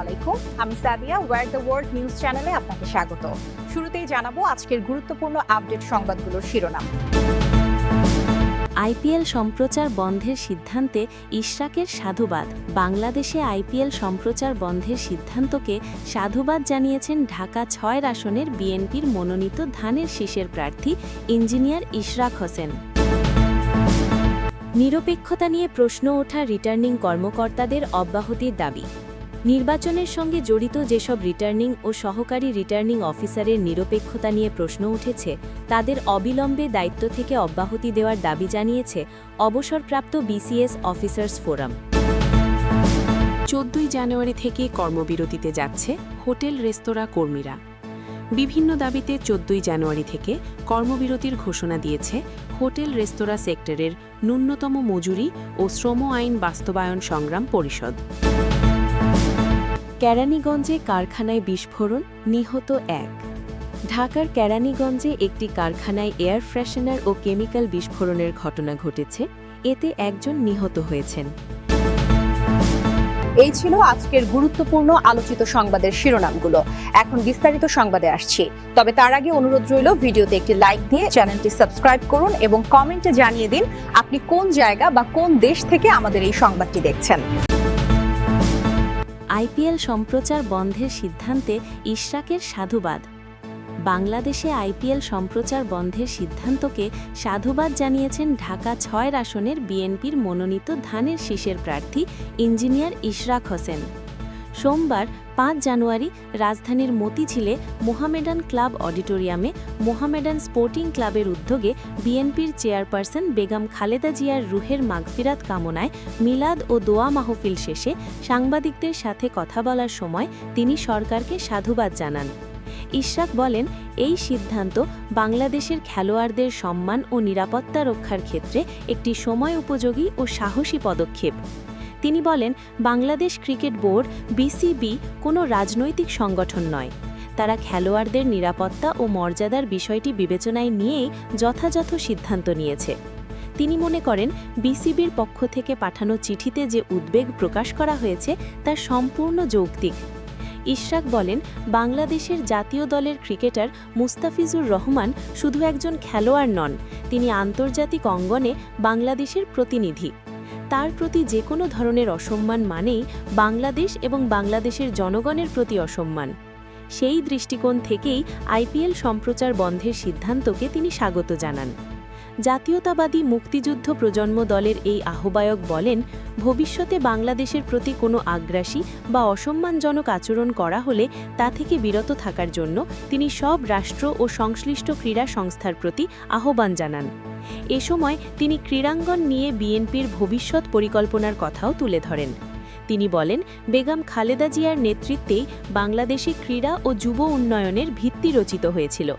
আলাইকুম, আমি Sadia war the world news চ্যানেলে আপনাকে স্বাগত। শুরুতেই জানাবো আজকের গুরুত্বপূর্ণ আপডেট সংবাদগুলোর শিরোনাম। আইপিএল সম্প্রচার বন্ধের সিদ্ধান্তে ইশরাকের সাধুবাদ। বাংলাদেশে আইপিএল সম্প্রচার বন্ধের সিদ্ধান্তকে সাধুবাদ জানিয়েছেন ঢাকা ৬ আসনের বিএনপির মনোনীত ধানের শীষের প্রার্থী ইঞ্জিনিয়ার ইশরাক হোসেন। নিরপেক্ষতা নিয়ে প্রশ্ন ওঠা রিটার্নিং কর্মকর্তাদের অব্যাহতির দাবি। নির্বাচনের সঙ্গে জড়িত যেসব রিটার্নিং ও সহকারী রিটার্নিং অফিসারের নিরপেক্ষতা নিয়ে প্রশ্ন উঠেছে তাদের অবিলম্বে দায়িত্ব থেকে অব্যাহতি দেওয়ার দাবি জানিয়েছে অবসরপ্রাপ্ত বিসিএস অফিসার্স ফোরাম। 14 জানুয়ারি থেকে কর্মবিরতিতে যাচ্ছে হোটেল রেস্তোরাঁ কর্মীরা। বিভিন্ন দাবিতে 14 জানুয়ারি থেকে কর্মবিরতির ঘোষণা দিয়েছে হোটেল রেস্তোরাঁ সেক্টরের ন্যূনতম মজুরি ও শ্রম আইন বাস্তবায়ন সংগ্রাম পরিষদ। কেরানীগঞ্জে কারখানায় বিস্ফোরণ, নিহত 1। ঢাকার কেরানীগঞ্জে একটি কারখানায় এয়ার ফ্রেশনার ও কেমিক্যাল বিস্ফোরণের ঘটনা ঘটেছে, এতে একজন নিহত হয়েছেন। এই ছিল আজকের গুরুত্বপূর্ণ আলোচিত সংবাদের শিরোনামগুলো। এখন বিস্তারিত সংবাদে আসছি, তবে তার আগে অনুরোধ রইল ভিডিওতে একটি লাইক দিয়ে চ্যানেলটি সাবস্ক্রাইব করুন এবং কমেন্টে জানিয়ে দিন আপনি কোন জায়গা বা কোন দেশ থেকে আমাদের এই সংবাদটি দেখছেন। আইপিএল সম্প্রচার বন্ধের সিদ্ধান্তে ইশরাকের সাধুবাদ। বাংলাদেশে আইপিএল সম্প্রচার বন্ধের সিদ্ধান্তকে সাধুবাদ জানিয়েছেন ঢাকা ৬ আসনের বিএনপির মনোনীত ধানের শীষের প্রার্থী ইঞ্জিনিয়ার ইশরাক হোসেন। সোমবার ৫ জানুয়ারি রাজধানীর মতিঝিলে মোহামেডান ক্লাব অডিটোরিয়ামে মোহামেডান স্পোর্টিং ক্লাবের উদ্যোগে বিএনপির চেয়ারপারসন বেগম খালেদা জিয়ার রুহের মাগফিরাত কামনায় মিলাদ ও দোয়া মাহফিল শেষে সাংবাদিকদের সাথে কথা বলার সময় তিনি সরকারকে সাধুবাদ জানান। ইশরাক বলেন, এই সিদ্ধান্ত বাংলাদেশের খেলোয়াড়দের সম্মান ও নিরাপত্তা রক্ষার ক্ষেত্রে একটি সময় উপযোগী ও সাহসী পদক্ষেপ। তিনি বলেন, বাংলাদেশ ক্রিকেট বোর্ড বিসিবি কোনো রাজনৈতিক সংগঠন নয়। তারা খেলোয়াড়দের নিরাপত্তা ও মর্যাদার বিষয়টি বিবেচনায় নিয়েই যথাযথ সিদ্ধান্ত নিয়েছে। তিনি মনে করেন, বিসিবির পক্ষ থেকে পাঠানো চিঠিতে যে উদ্বেগ প্রকাশ করা হয়েছে তা সম্পূর্ণ যৌক্তিক। ইশরাক বলেন, বাংলাদেশের জাতীয় দলের ক্রিকেটার মুস্তাফিজুর রহমান শুধু একজন খেলোয়াড় নন, তিনি আন্তর্জাতিক অঙ্গনে বাংলাদেশের প্রতিনিধি। তার প্রতি যে কোনো ধরনের অসম্মান মানেই বাংলাদেশ এবং বাংলাদেশের জনগণের প্রতি অসম্মান। সেই দৃষ্টিকোণ থেকেই আইপিএল সম্প্রচার বন্ধের সিদ্ধান্তকে তিনি স্বাগত জানান। জাতীয়তাবাদী মুক্তিযুদ্ধ প্রজন্ম দলের এই আহ্বায়ক বলেন, ভবিষ্যতে বাংলাদেশের প্রতি কোনো আগ্রাসী বা অসম্মানজনক আচরণ করা হলে তা থেকে বিরত থাকার জন্য তিনি সব রাষ্ট্র ও সংশ্লিষ্ট ক্রীড়া সংস্থার প্রতি আহ্বান জানান। এ সময় তিনি ক্রীড়াঙ্গন নিয়ে বিএনপির ভবিষ্যৎ পরিকল্পনার কথাও তুলে ধরেন। তিনি বলেন, বেগম খালেদা জিয়ার নেতৃত্বেই বাংলাদেশে ক্রীড়া ও যুব উন্নয়নের ভিত্তি রচিত হয়েছিল।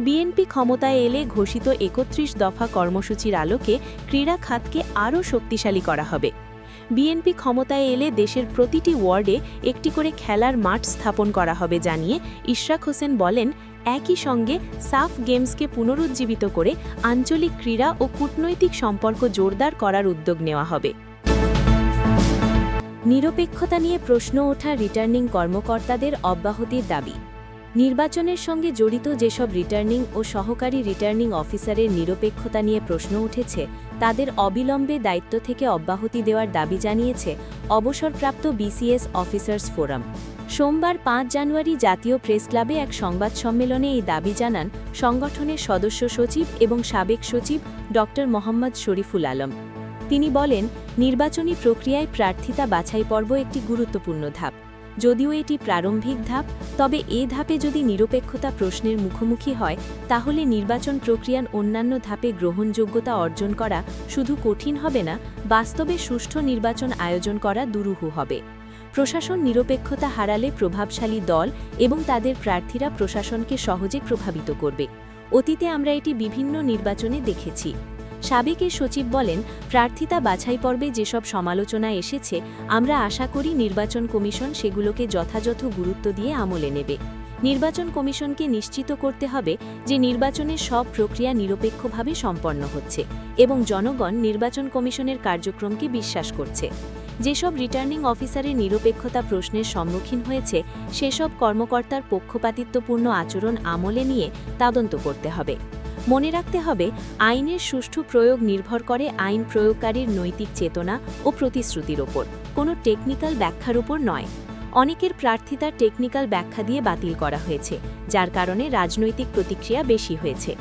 বিএনপি ক্ষমতায় এলে ঘোষিত ৩১ দফা কর্মসূচির আলোকে ক্রীড়া খাতকে আরও শক্তিশালী করা হবে। বিএনপি ক্ষমতায় এলে দেশের প্রতিটি ওয়ার্ডে একটি করে খেলার মাঠ স্থাপন করা হবে জানিয়ে ইশরাক হোসেন বলেন, একই সঙ্গে সাফ গেমসকে পুনরুজ্জীবিত করে আঞ্চলিক ক্রীড়া ও কূটনৈতিক সম্পর্ক জোরদার করার উদ্যোগ নেওয়া হবে। নিরপেক্ষতা নিয়ে প্রশ্ন ওঠা রিটার্নিং কর্মকর্তাদের অব্যাহতির দাবি। নির্বাচনের সঙ্গে জড়িত যেসব রিটার্নিং ও সহকারী রিটার্নিং অফিসারের নিরপেক্ষতা নিয়ে প্রশ্ন উঠেছে তাদের অবিলম্বে দায়িত্ব থেকে অব্যাহতি দেওয়ার দাবি জানিয়েছে অবসরপ্রাপ্ত বিসিএস অফিসার্স ফোরাম। সোমবার ৫ জানুয়ারি জাতীয় প্রেস ক্লাবে এক সংবাদ সম্মেলনে এই দাবি জানান সংগঠনের সদস্য সচিব এবং সাবেক সচিব ড. মোহাম্মদ শরীফুল আলম। তিনি বলেন, নির্বাচনী প্রক্রিয়ায় প্রার্থিতা বাছাই পর্ব একটি গুরুত্বপূর্ণ ধাপ। যদিও এটি প্রারম্ভিক ধাপ, তবে এ ধাপে যদি নিরপেক্ষতা প্রশ্নের মুখোমুখি হয় তাহলে নির্বাচন প্রক্রিয়ার অন্যান্য ধাপে গ্রহণযোগ্যতা অর্জন করা শুধু কঠিন হবে না, বাস্তবে সুষ্ঠু নির্বাচন আয়োজন করা দুরূহ হবে। প্রশাসন নিরপেক্ষতা হারালে প্রভাবশালী দল এবং তাদের প্রার্থীরা প্রশাসনকে সহজে প্রভাবিত করবে। অতীতে আমরা এটি বিভিন্ন নির্বাচনে দেখেছি। সাবেক সচিব বলেন, প্রার্থিতা বাছাই পর্বে যেসব সমালোচনা এসেছে আমরা আশা করি নির্বাচন কমিশন সেগুলোকে যথাযথ গুরুত্ব দিয়ে আমলে নেবে। নির্বাচন কমিশনকে নিশ্চিত করতে হবে যে নির্বাচনের সব প্রক্রিয়া নিরপেক্ষভাবে সম্পন্ন হচ্ছে এবং জনগণ নির্বাচন কমিশনের কার্যক্রমকে বিশ্বাস করছে। যেসব রিটার্নিং অফিসারের নিরপেক্ষতা প্রশ্নের সম্মুখীন হয়েছে সেসব কর্মকর্তার পক্ষপাতিত্বপূর্ণ আচরণ আমলে নিয়ে তদন্ত করতে হবে। মনে রাখতে হবে, আইনের সুষ্ঠু প্রয়োগ নির্ভর করে আইন প্রয়োগকারীর নৈতিক চেতনা ও প্রতিশ্রুতির ওপর, কোনো টেকনিক্যাল ব্যাখ্যার উপর নয়। অনেকের প্রার্থিতার টেকনিক্যাল ব্যাখ্যা দিয়ে বাতিল করা হয়েছে, যার কারণে রাজনৈতিক প্রতিক্রিয়া বেশি হয়েছে।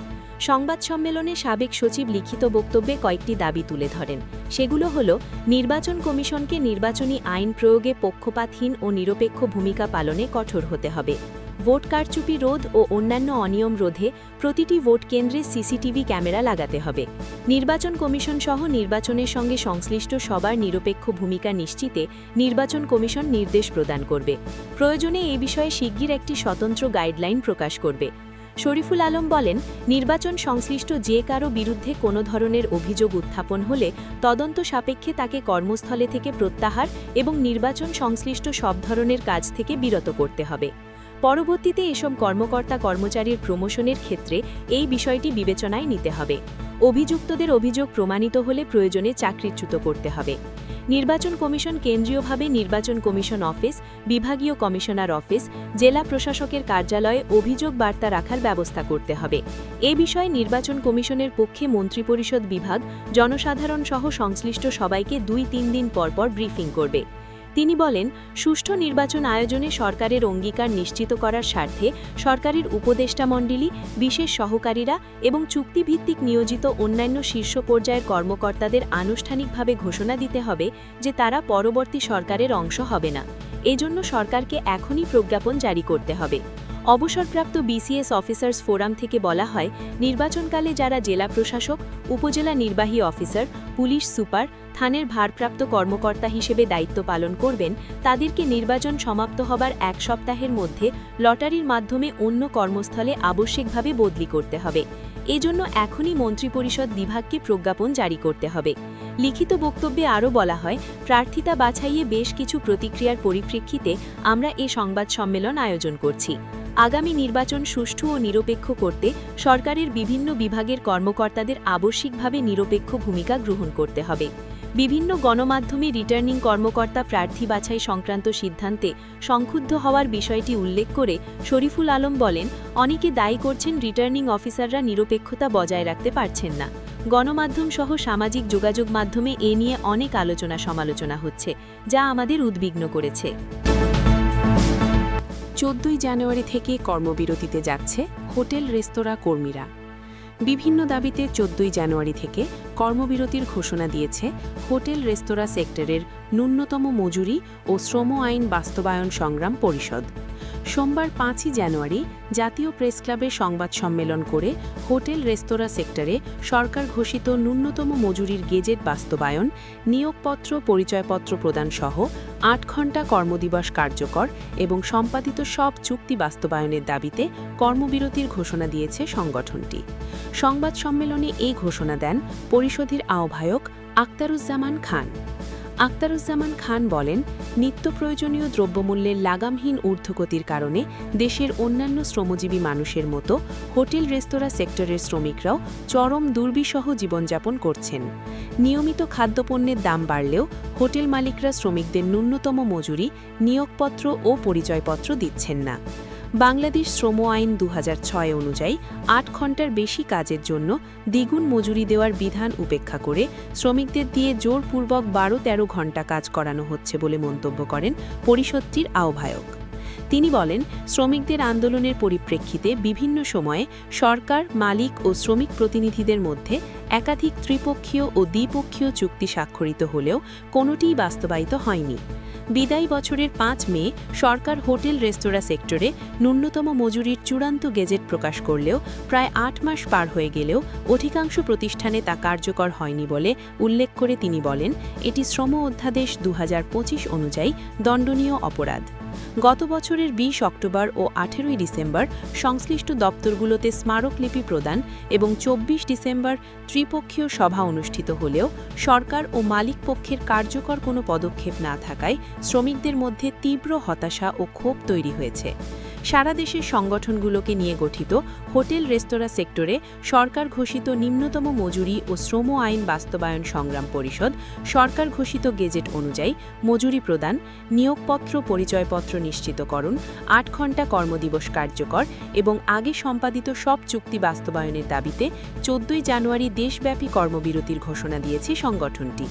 সংবাদ সম্মেলনে সাবেক সচিব লিখিত বক্তব্যে কয়েকটি দাবি তুলে ধরেন। সেগুলো হল, নির্বাচন কমিশনকে নির্বাচনী আইন প্রয়োগে পক্ষপাতহীন ও নিরপেক্ষ ভূমিকা পালনে কঠোর হতে হবে। ভোট কারচুপি রোধ ও অন্যান্য অনিয়ম রোধে প্রতিটি ভোট কেন্দ্রে সিসিটিভি ক্যামেরা লাগাতে হবে। নির্বাচন কমিশন সহ নির্বাচনের সঙ্গে সংশ্লিষ্ট সবার নিরপেক্ষ ভূমিকা নিশ্চিতে নির্বাচন কমিশন নির্দেশ প্রদান করবে। প্রয়োজনে এ বিষয়ে শিগগির একটি স্বতন্ত্র গাইডলাইন প্রকাশ করবে। শরীফুল আলম বলেন, নির্বাচন সংশ্লিষ্ট যে কারো বিরুদ্ধে কোনো ধরনের অভিযোগ উত্থাপন হলে তদন্ত সাপেক্ষে তাকে কর্মস্থলে থেকে প্রত্যাহার এবং নির্বাচন সংশ্লিষ্ট সব ধরনের কাজ থেকে বিরত করতে হবে। পরবর্তীতে এসব কর্মকর্তা কর্মচারীর প্রমোশনের ক্ষেত্রে এই বিষয়টি বিবেচনায় নিতে হবে। অভিযুক্তদের অভিযোগ প্রমাণিত হলে প্রয়োজনে চাকরিচ্যুত করতে হবে। নির্বাচন কমিশন কেন্দ্রীয়ভাবে নির্বাচন কমিশন অফিস, বিভাগীয় কমিশনার অফিস, জেলা প্রশাসকের কার্যালয়ে অভিযোগ বার্তা রাখার ব্যবস্থা করতে হবে। এ বিষয়ে নির্বাচন কমিশনের পক্ষে মন্ত্রিপরিষদ বিভাগ জনসাধারণ সহ সংশ্লিষ্ট সবাইকে 2-3 দিন পরপর ব্রিফিং করবে। তিনি বলেন, সুষ্ঠু নির্বাচন আয়োজনে সরকারের অঙ্গীকার নিশ্চিত করার স্বার্থে সরকারের উপদেষ্টামণ্ডলী, বিশেষ সহকারীরা এবং চুক্তিভিত্তিক নিয়োজিত অন্যান্য শীর্ষ পর্যায়ের কর্মকর্তাদের আনুষ্ঠানিকভাবে ঘোষণা দিতে হবে যে তারা পরবর্তী সরকারের অংশ হবে না। এজন্য সরকারকে এখনই প্রজ্ঞাপন জারি করতে হবে। অবসরপ্রাপ্ত বিসিএস অফিসার্স ফোরাম থেকে বলা হয়, নির্বাচনকালে যারা জেলা প্রশাসক, উপজেলা নির্বাহী অফিসার, পুলিশ সুপার, থানার ভারপ্রাপ্ত কর্মকর্তা হিসেবে দায়িত্ব পালন করবেন, তাদেরকে নির্বাচন সমাপ্ত হবার 1 সপ্তাহের মধ্যে লটারির মাধ্যমে অন্য কর্মস্থলে আবশ্যিকভাবে বদলি করতে হবে। এজন্য এখনই মন্ত্রিপরিষদ বিভাগকে প্রজ্ঞাপন জারি করতে হবে। লিখিত বক্তব্যে আরও বলা হয়, প্রার্থিতা বাছাইয়ে বেশ কিছু প্রতিক্রিয়ার পরিপ্রেক্ষিতে আমরা এ সংবাদ সম্মেলন আয়োজন করছি। আগামী নির্বাচন সুষ্ঠু ও নিরপেক্ষ করতে সরকারের বিভিন্ন বিভাগের কর্মকর্তাদের আবশ্যিকভাবে নিরপেক্ষ ভূমিকা গ্রহণ করতে হবে। বিভিন্ন গণমাধ্যমে রিটার্নিং কর্মকর্তা প্রার্থী বাছাই সংক্রান্ত সিদ্ধান্তে সংক্ষুব্ধ হওয়ার বিষয়টি উল্লেখ করে শরীফুল আলম বলেন, অনেকে দায়ী করছেন রিটার্নিং অফিসাররা নিরপেক্ষতা বজায় রাখতে পারছেন না। গণমাধ্যম সহ সামাজিক যোগাযোগ মাধ্যমে এ নিয়ে অনেক আলোচনা সমালোচনা হচ্ছে, যা আমাদের উদ্বিগ্ন করেছে। 14 জানুয়ারি থেকে কর্মবিরতিতে যাচ্ছে হোটেল রেস্তোরাঁ কর্মীরা। বিভিন্ন দাবিতে 14 জানুয়ারি থেকে কর্মবিরতির ঘোষণা দিয়েছে হোটেল রেস্তোরাঁ সেক্টরের ন্যূনতম মজুরি ও শ্রম আইন বাস্তবায়ন সংগ্রাম পরিষদ। সোমবার 5 জানুয়ারি জাতীয় প্রেস ক্লাবে সংবাদ সম্মেলন করে হোটেল রেস্তোরাঁ সেক্টরে সরকার ঘোষিত ন্যূনতম মজুরির গেজেট বাস্তবায়ন, নিয়োগপত্র পরিচয়পত্র প্রদান সহ 8 ঘণ্টা কর্মদিবস কার্যকর এবং সম্পাদিত সব চুক্তি বাস্তবায়নের দাবিতে কর্মবিরতির ঘোষণা দিয়েছে সংগঠনটি। সংবাদ সম্মেলনে এই ঘোষণা দেন পরিষদের আহ্বায়ক আখতারুজ্জামান খান। আখতারুজ্জামান খান বলেন, নিত্য প্রয়োজনীয় দ্রব্যমূল্যের লাগামহীন ঊর্ধ্বগতির কারণে দেশের অন্যান্য শ্রমজীবী মানুষের মতো হোটেল রেস্তোরাঁ সেক্টরের শ্রমিকরাও চরম দুর্বিষহ জীবনযাপন করছেন। নিয়মিত খাদ্যপণ্যের দাম বাড়লেও হোটেল মালিকরা শ্রমিকদের ন্যূনতম মজুরি, নিয়োগপত্র ও পরিচয়পত্র দিচ্ছেন না। বাংলাদেশ শ্রম আইন 2006 অনুযায়ী 8 ঘণ্টার বেশি কাজের জন্য দ্বিগুণ মজুরি দেওয়ার বিধান উপেক্ষা করে শ্রমিকদের দিয়ে জোরপূর্বক 12-13 ঘণ্টা কাজ করানো হচ্ছে বলে মন্তব্য করেন পরিষদটির আহ্বায়ক। তিনি বলেন, শ্রমিকদের আন্দোলনের পরিপ্রেক্ষিতে বিভিন্ন সময়ে সরকার, মালিক ও শ্রমিক প্রতিনিধিদের মধ্যে একাধিক ত্রিপক্ষীয় ও দ্বিপক্ষীয় চুক্তি স্বাক্ষরিত হলেও কোনোটিই বাস্তবায়িত হয়নি। বিদায়ী বছরের 5 মে সরকার হোটেল রেস্তোরাঁ সেক্টরে ন্যূনতম মজুরির চূড়ান্ত গেজেট প্রকাশ করলেও প্রায় 8 মাস পার হয়ে গেলেও অধিকাংশ প্রতিষ্ঠানে তা কার্যকর হয়নি বলে উল্লেখ করে তিনি বলেন, এটি শ্রম অধ্যাদেশ 2025 অনুযায়ী দণ্ডনীয় অপরাধ। গত বছরের 20 অক্টোবর ও 18 ডিসেম্বর সংশ্লিষ্ট দপ্তরগুলোতে স্মারকলিপি প্রদান এবং 24 ডিসেম্বর ত্রিপক্ষীয় সভা অনুষ্ঠিত হলেও সরকার ও মালিক পক্ষের কার্যকর কোনো পদক্ষেপ না থাকায় শ্রমিকদের মধ্যে তীব্র হতাশা ও ক্ষোভ তৈরি হয়েছে। সারা দেশের সংগঠনগুলোকে নিয়ে গঠিত হোটেল রেস্তোরাঁ সেক্টরে সরকার ঘোষিত নিম্নতম মজুরি ও শ্রম আইন বাস্তবায়ন সংগ্রাম পরিষদ সরকার ঘোষিত গেজেট অনুযায়ী মজুরি প্রদান, নিয়োগপত্র পরিচয়পত্র নিশ্চিতকরণ, ৮ ঘণ্টা কর্মদিবস কার্যকর এবং আগে সম্পাদিত সব চুক্তি বাস্তবায়নের দাবিতে ১৪ জানুয়ারি দেশব্যাপী কর্মবিরতির ঘোষণা দিয়েছে সংগঠনটি।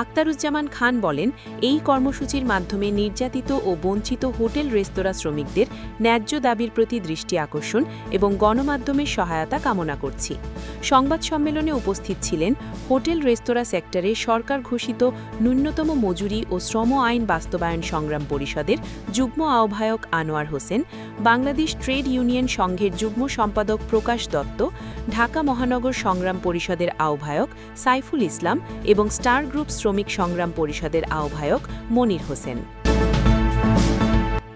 আখতারুজ্জামান খান বলেন, এই কর্মসূচির মাধ্যমে নির্যাতিত ও বঞ্চিত হোটেল রেস্তোরাঁ শ্রমিকদের ন্যায্য দাবির প্রতি দৃষ্টি আকর্ষণ এবং গণমাধ্যমের সহায়তা কামনা করছি। সংবাদ সম্মেলনে উপস্থিত ছিলেন হোটেল রেস্তোরাঁ সেক্টরে সরকার ঘোষিত ন্যূনতম মজুরি ও শ্রম আইন বাস্তবায়ন সংগ্রাম পরিষদের যুগ্ম আহ্বায়ক আনোয়ার হোসেন, বাংলাদেশ ট্রেড ইউনিয়ন সংঘের যুগ্ম সম্পাদক প্রকাশ দত্ত, ঢাকা মহানগর সংগ্রাম পরিষদের আহ্বায়ক সাইফুল ইসলাম এবং স্টার গ্রুপ শ্রমিক সংগ্রাম পরিষদের আহ্বায়ক মনির হোসেন।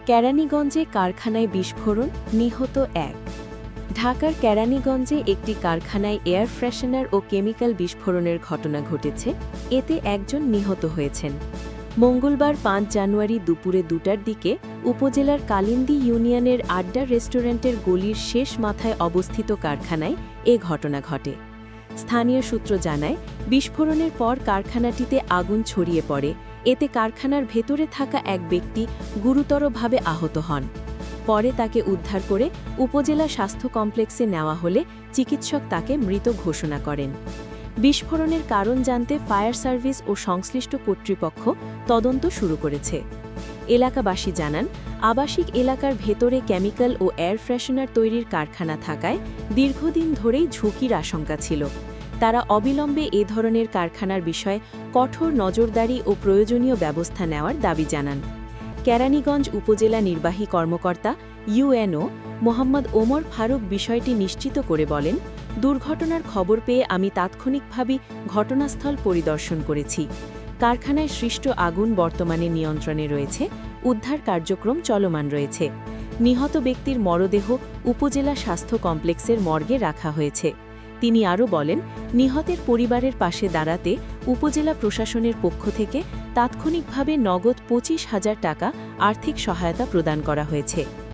কেরানীগঞ্জে কারখানায় বিস্ফোরণ, নিহত ১। ঢাকার কেরানীগঞ্জে একটি কারখানায় এয়ার ফ্রেশনার ও কেমিক্যাল বিস্ফোরণের ঘটনা ঘটেছে, এতে একজন নিহত হয়েছেন। মঙ্গলবার ৫ জানুয়ারি দুপুরে ২টার দিকে উপজেলার কালিন্দী ইউনিয়নের আড্ডা রেস্টুরেন্টের গলির শেষ মাথায় অবস্থিত কারখানায় এ ঘটনা ঘটে। স্থানীয় সূত্র জানায়, বিস্ফোরণের পর কারখানাটিতে আগুন ছড়িয়ে পড়ে, এতে কারখানার ভেতরে থাকা এক ব্যক্তি গুরুতরভাবে আহত হন। পরে তাকে উদ্ধার করে উপজেলা স্বাস্থ্য কমপ্লেক্সে নেওয়া হলে চিকিৎসক তাকে মৃত ঘোষণা করেন। বিস্ফোরণের কারণ জানতে ফায়ার সার্ভিস ও সংশ্লিষ্ট কর্তৃপক্ষ তদন্ত শুরু করেছে। এলাকাবাসী জানান, আবাসিক এলাকার ভেতরে কেমিক্যাল ও এয়ার ফ্রেশনার তৈরির কারখানা থাকায় দীর্ঘদিন ধরেই ঝুঁকির আশঙ্কা ছিল। তারা অবিলম্বে এ ধরনের কারখানার বিষয়ে কঠোর নজরদারি ও প্রয়োজনীয় ব্যবস্থা নেওয়ার দাবি জানান। কেরানীগঞ্জ উপজেলা নির্বাহী কর্মকর্তা ইউএনও মোহাম্মদ ওমর ফারুক বিষয়টি নিশ্চিত করে বলেন, দুর্ঘটনার খবর পেয়ে আমি তাৎক্ষণিকভাবে ঘটনাস্থল পরিদর্শন করেছি। কারখানায় সৃষ্ট আগুন বর্তমানে নিয়ন্ত্রণে রয়েছে, উদ্ধার কার্যক্রম চলমান রয়েছে। নিহত ব্যক্তির মরদেহ উপজেলা স্বাস্থ্য কমপ্লেক্সের মর্গে রাখা হয়েছে। তিনি আরও বলেন, নিহতের পরিবারের পাশে দাঁড়াতে উপজেলা প্রশাসনের পক্ষ থেকে তাৎক্ষণিকভাবে নগদ ২৫,০০০ টাকা আর্থিক সহায়তা প্রদান করা হয়েছে।